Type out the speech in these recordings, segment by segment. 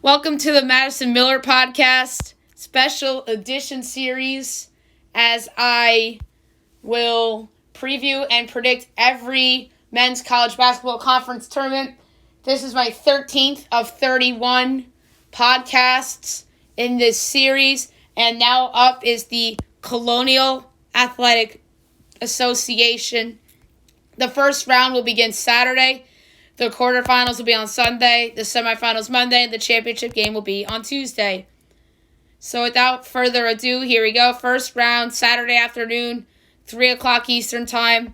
Welcome to the Madison Miller Podcast Special Edition Series, as I will preview and predict every men's college basketball conference tournament. This is my 13th of 31 podcasts in this series, and now up is the Colonial Athletic Association. The first round will begin Saturday. The quarterfinals will be on Sunday, the semifinals Monday, and the championship game will be on Tuesday. So without further ado, here we go. First round, Saturday afternoon, 3 o'clock Eastern Time.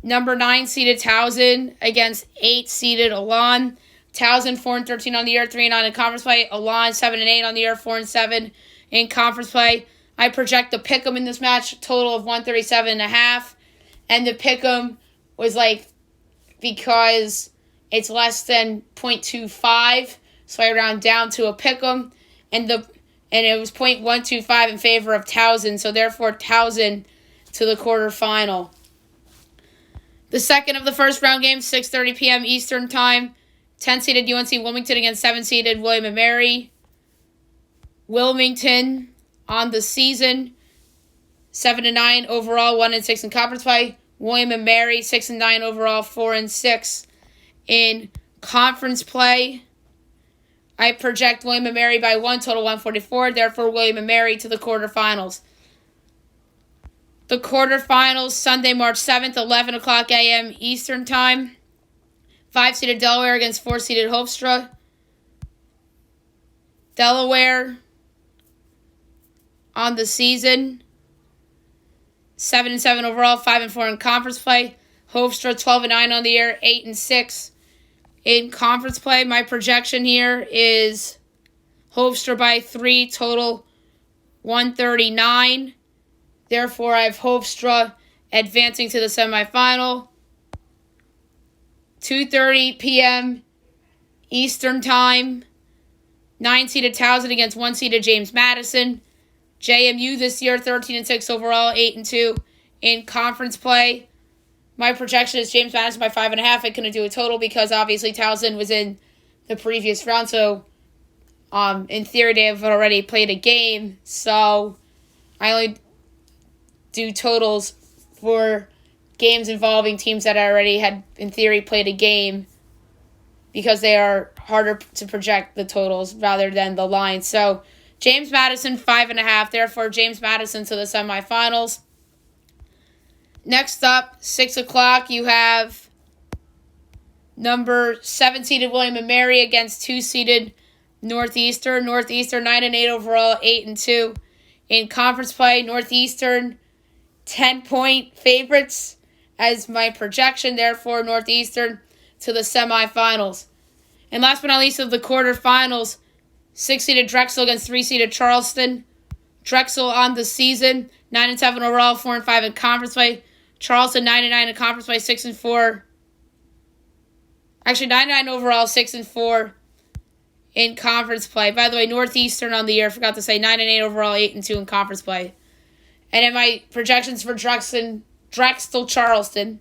Number 9 seeded Towson against 8 seeded Elan. Towson 4-13 on the year, 3-9 in conference play. Elan 7-8 on the year, 4-7 in conference play. I project the pick'em in this match, total of 137.5. And the pick'em was because it's less than 0.25, so I round down to a pick'em, and it was 0.125 in favor of Towson, so therefore Towson to the quarterfinal. The second of the first round games, 6:30 p.m. Eastern Time, 10-seeded UNC Wilmington against 7-seeded William & Mary. Wilmington on the season, 7-9 overall, 1-6 in conference play. William & Mary, 6-9 overall, 4-6 in conference play. I project William & Mary by 1, total 144. Therefore, William & Mary to the quarterfinals. The quarterfinals, Sunday, March 7th, 11 o'clock a.m. Eastern Time. 5-seeded Delaware against 4-seeded Hofstra. Delaware on the season, 7-7 overall, 5-4 in conference play. Hofstra 12-9 on the year, 8-6 in conference play. My projection here is Hofstra by 3, total 139. Therefore, I have Hofstra advancing to the semifinal. 2:30 p.m. Eastern Time. 9-seeded Towson against 1-seeded James Madison. JMU this year, 13-6 overall, 8-2 in conference play. My projection is James Madison by 5.5. I couldn't do a total because obviously Towson was in the previous round, so in theory they have already played a game. So I only do totals for games involving teams that already had, in theory, played a game, because they are harder to project the totals rather than the lines. So James Madison 5.5. Therefore, James Madison to the semifinals. Next up, 6 o'clock, you have number 7-seeded William & Mary against 2-seeded Northeastern. Northeastern 9-8 overall, 8-2 in conference play. Northeastern 10-point favorites as my projection. Therefore, Northeastern to the semifinals. And last but not least of the quarterfinals, 6-seeded Drexel against 3-seeded Charleston. Drexel on the season, 9-7 overall, 4-5 in conference play. Charleston 9-9 in conference play, 6-4. Actually, 9-9 overall, 6-4 in conference play. By the way, Northeastern on the year, forgot to say, 9-8 overall, 8-2 in conference play. And in my projections for Drexel, Charleston.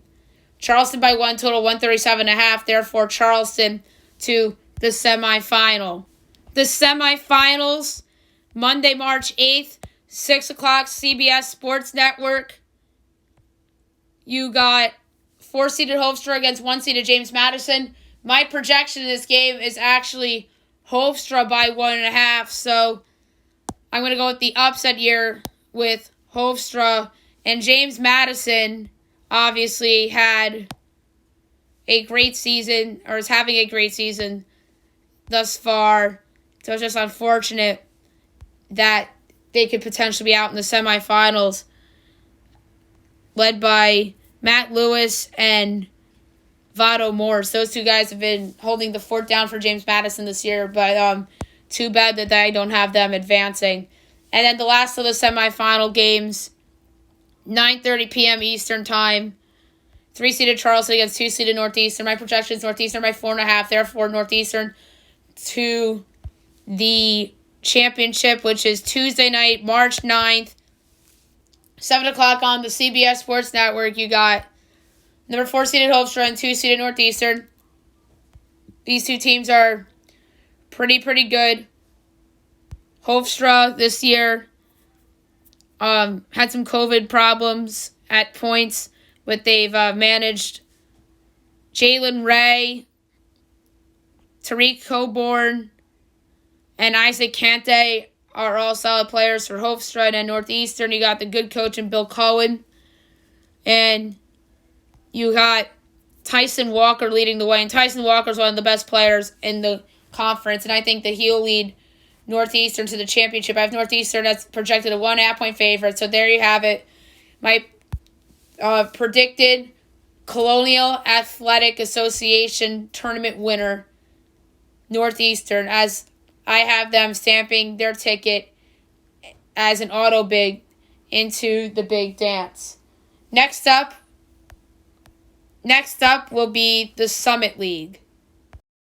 Charleston by 1, total 137.5. Therefore, Charleston to the semifinal. The semifinals, Monday, March 8th, 6 o'clock, CBS Sports Network. You got 4-seeded Hofstra against 1-seeded James Madison. My projection in this game is actually Hofstra by 1.5. So I'm going to go with the upset here with Hofstra. And James Madison obviously had a great season, or is having a great season thus far. So it's just unfortunate that they could potentially be out in the semifinals, led by Matt Lewis and Vado Morse. Those two guys have been holding the fort down for James Madison this year, but too bad that I don't have them advancing. And then the last of the semifinal games, 9:30 p.m. Eastern Time, 3-seeded Charleston against 2-seeded Northeastern. My projection is Northeastern by 4.5. Therefore, Northeastern to the championship, which is Tuesday night, March 9th, 7 o'clock on the CBS Sports Network. You got number 4 seeded Hofstra and 2 seeded Northeastern. These two teams are pretty good. Hofstra this year had some COVID problems at points, but they've managed. Jalen Ray, Tariq Coburn, and Isaac Kante are all solid players for Hofstra and Northeastern. You got the good coach in Bill Cohen. And you got Tyson Walker leading the way. And Tyson Walker is one of the best players in the conference. And I think that he'll lead Northeastern to the championship. I have Northeastern that's projected a 1.5 point favorite. So there you have it. My predicted Colonial Athletic Association tournament winner, Northeastern, as I have them stamping their ticket as an auto bid into the big dance. Next up will be the Summit League.